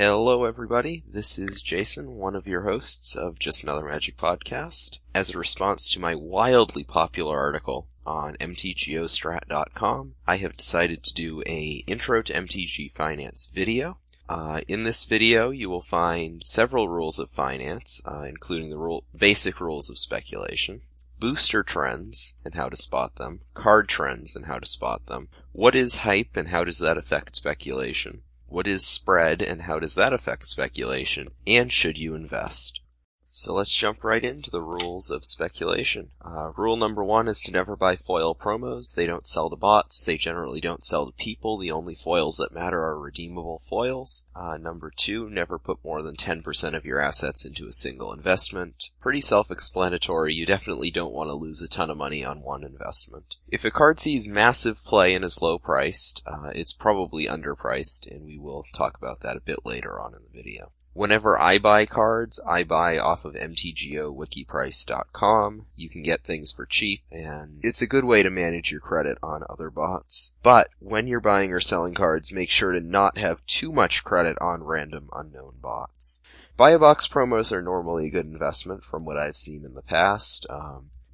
Hello everybody, this is Jason, one of your hosts of Just Another Magic Podcast. As a response to my wildly popular article on MTGOstrat.com, I have decided to do a Intro to MTG Finance video. In this video, you will find several rules of finance, including the basic rules of speculation, booster trends and how to spot them, card trends and how to spot them, what is hype and how does that affect speculation, what is spread and how does that affect speculation, and should you invest? So let's jump right into the rules of speculation. Rule number 1 is to never buy foil promos. They don't sell to bots. They generally don't sell to people. The only foils that matter are redeemable foils. Number 2, never put more than 10% of your assets into a single investment. Pretty self-explanatory. You definitely don't want to lose a ton of money on one investment. If a card sees massive play and is low priced, it's probably underpriced, and we will talk about that a bit later on in the video. Whenever I buy cards, I buy off of MTGO You can get things for cheap, and it's a good way to manage your credit on other bots. But when you're buying or selling cards, make sure to not have too much credit on random unknown bots. Buy-a-box promos are normally a good investment from what I've seen in the past.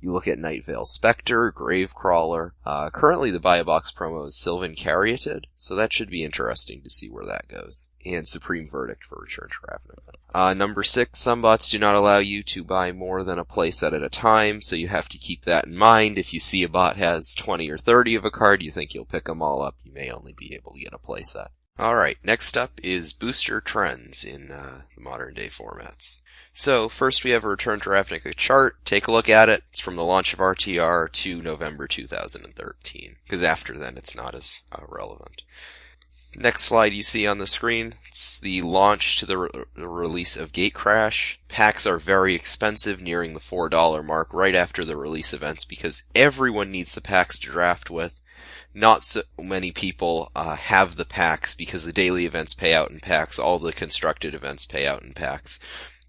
You look at Nightveil Spectre, Gravecrawler. Currently the buy-a-box promo is Sylvan Caryatid, so that should be interesting to see where that goes. And Supreme Verdict for Return to Ravnica. Number 6, some bots do not allow you to buy more than a playset at a time, so you have to keep that in mind. If you see a bot has 20 or 30 of a card, you think you'll pick them all up, you may only be able to get a playset. Alright, next up is booster trends in the modern day formats. So, first we have a Return to Ravnica chart. Take a look at it. It's from the launch of RTR to November 2013, because after then it's not as relevant. Next slide you see on the screen, it's the launch to the release of Gatecrash. Packs are very expensive, nearing the $4 mark right after the release events, because everyone needs the packs to draft with. Not so many people have the packs, because the daily events pay out in packs, all the constructed events pay out in packs.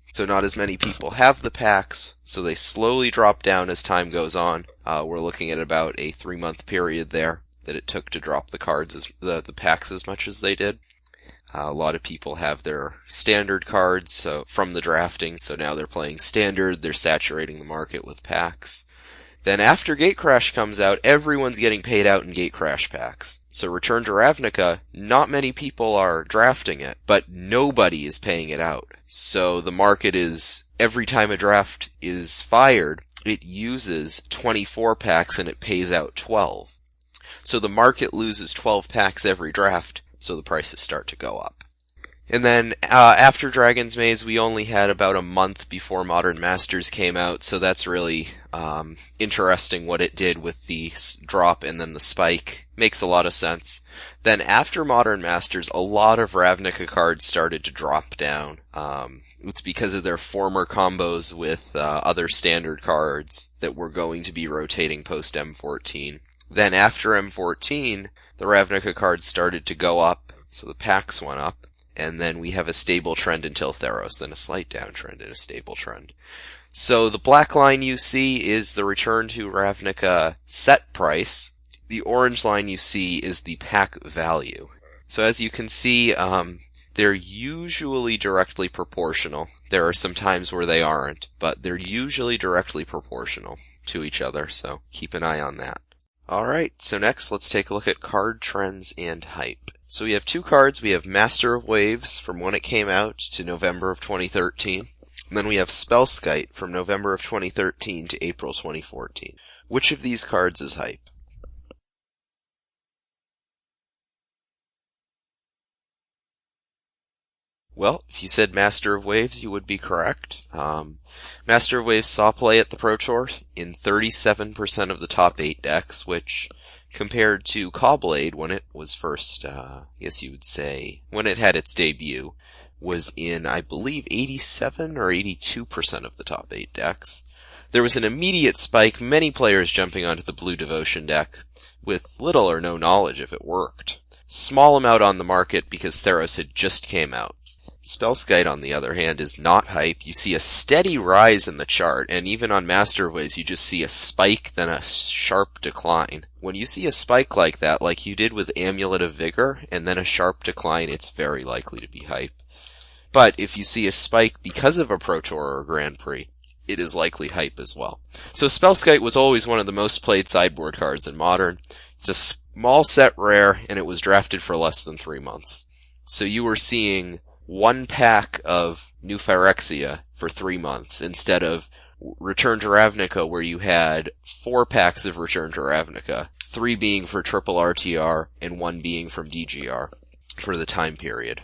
So not as many people have the packs, so they slowly drop down as time goes on. We're looking at about a 3-month period there that it took to drop the cards, the packs as much as they did. A lot of people have their standard cards from the drafting, so now they're playing standard, they're saturating the market with packs. Then after Gatecrash comes out, everyone's getting paid out in Gatecrash packs. So Return to Ravnica, not many people are drafting it, but nobody is paying it out. So the market is, every time a draft is fired, it uses 24 packs and it pays out 12. So the market loses 12 packs every draft, so the prices start to go up. And then, after Dragon's Maze, we only had about a month before Modern Masters came out, so that's really, interesting what it did with the drop and then the spike. Makes a lot of sense. Then after Modern Masters, a lot of Ravnica cards started to drop down. It's because of their former combos with, other standard cards that were going to be rotating post M14. Then after M14, the Ravnica cards started to go up, so the packs went up. And then we have a stable trend until Theros, then a slight downtrend and a stable trend. So the black line you see is the Return to Ravnica set price. The orange line you see is the pack value. So as you can see, they're usually directly proportional. There are some times where they aren't, but they're usually directly proportional to each other, so keep an eye on that. Alright, so next let's take a look at card trends and hype. So we have 2 cards. We have Master of Waves from when it came out to November of 2013. And then we have Spellskite from November of 2013 to April 2014. Which of these cards is hype? Well, if you said Master of Waves, you would be correct. Master of Waves saw play at the Pro Tour in 37% of the top 8 decks, which, compared to Caw-Blade when it was first, I guess you would say, when it had its debut, was in, I believe, 87 or 82% of the top 8 decks. There was an immediate spike, many players jumping onto the Blue Devotion deck, with little or no knowledge if it worked. Small amount on the market because Theros had just came out. Spellskite, on the other hand, is not hype. You see a steady rise in the chart, and even on Master of Ways, you just see a spike, then a sharp decline. When you see a spike like that, like you did with Amulet of Vigor, and then a sharp decline, it's very likely to be hype. But if you see a spike because of a Pro Tour or Grand Prix, it is likely hype as well. So Spellskite was always one of the most played sideboard cards in Modern. It's a small set rare, and it was drafted for less than 3 months. So you were seeing 1 pack of New Phyrexia for 3 months instead of Return to Ravnica, where you had 4 packs of Return to Ravnica, 3 being for triple RTR and 1 being from DGR for the time period.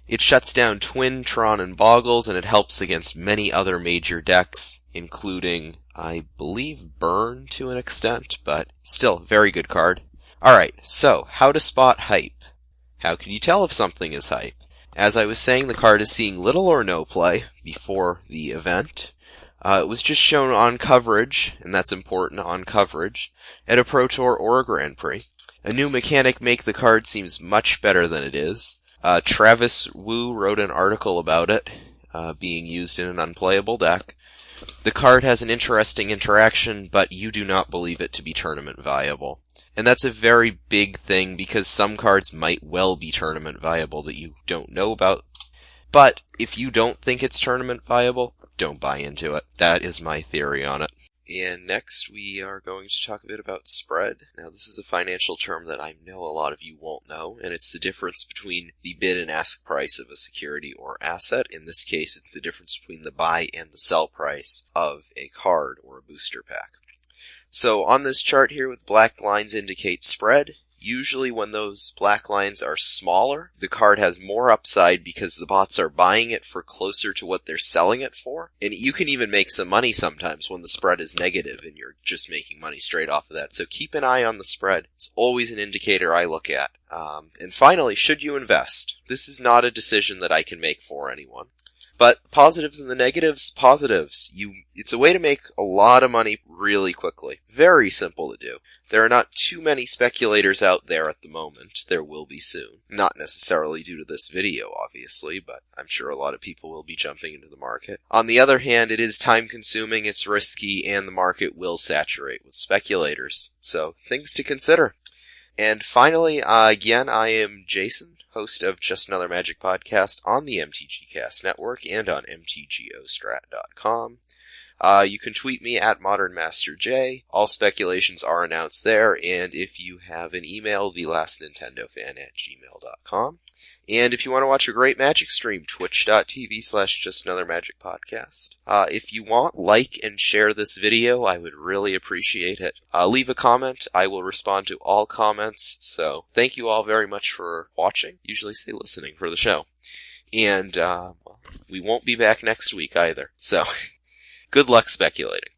It shuts down Twin, Tron, and Boggles, and it helps against many other major decks, including, I believe, Burn to an extent, but still, very good card. Alright, so, how to spot hype. How can you tell if something is hype? As I was saying, the card is seeing little or no play before the event. It was just shown on coverage, and that's important, on coverage, at a Pro Tour or a Grand Prix. A new mechanic make the card seems much better than it is. Travis Wu wrote an article about it, being used in an unplayable deck. The card has an interesting interaction, but you do not believe it to be tournament viable. And that's a very big thing, because some cards might well be tournament viable that you don't know about. But if you don't think it's tournament viable, don't buy into it. That is my theory on it. And next we are going to talk a bit about spread. Now this is a financial term that I know a lot of you won't know, and it's the difference between the bid and ask price of a security or asset. In this case, it's the difference between the buy and the sell price of a card or a booster pack. So on this chart here, with black lines indicate spread. Usually when those black lines are smaller, the card has more upside because the bots are buying it for closer to what they're selling it for. And you can even make some money sometimes when the spread is negative and you're just making money straight off of that. So keep an eye on the spread. It's always an indicator I look at. And finally, should you invest? This is not a decision that I can make for anyone. But positives and the negatives, positives. It's a way to make a lot of money really quickly. Very simple to do. There are not too many speculators out there at the moment. There will be soon. Not necessarily due to this video, obviously, but I'm sure a lot of people will be jumping into the market. On the other hand, it is time consuming, it's risky, and the market will saturate with speculators. So, things to consider. And finally, again, I am Jason, host of Just Another Magic podcast on the MTG Cast Network and on MTGOstrat.com. You can tweet me at ModernMasterJ. All speculations are announced there, and if you have an email, thelastnintendofan@gmail.com. And if you want to watch a great Magic stream, twitch.tv/JustAnotherMagicPodcast. If you want, like and share this video. I would really appreciate it. Leave a comment. I will respond to all comments. So thank you all very much for watching. Usually say listening for the show. And we won't be back next week either. So good luck speculating.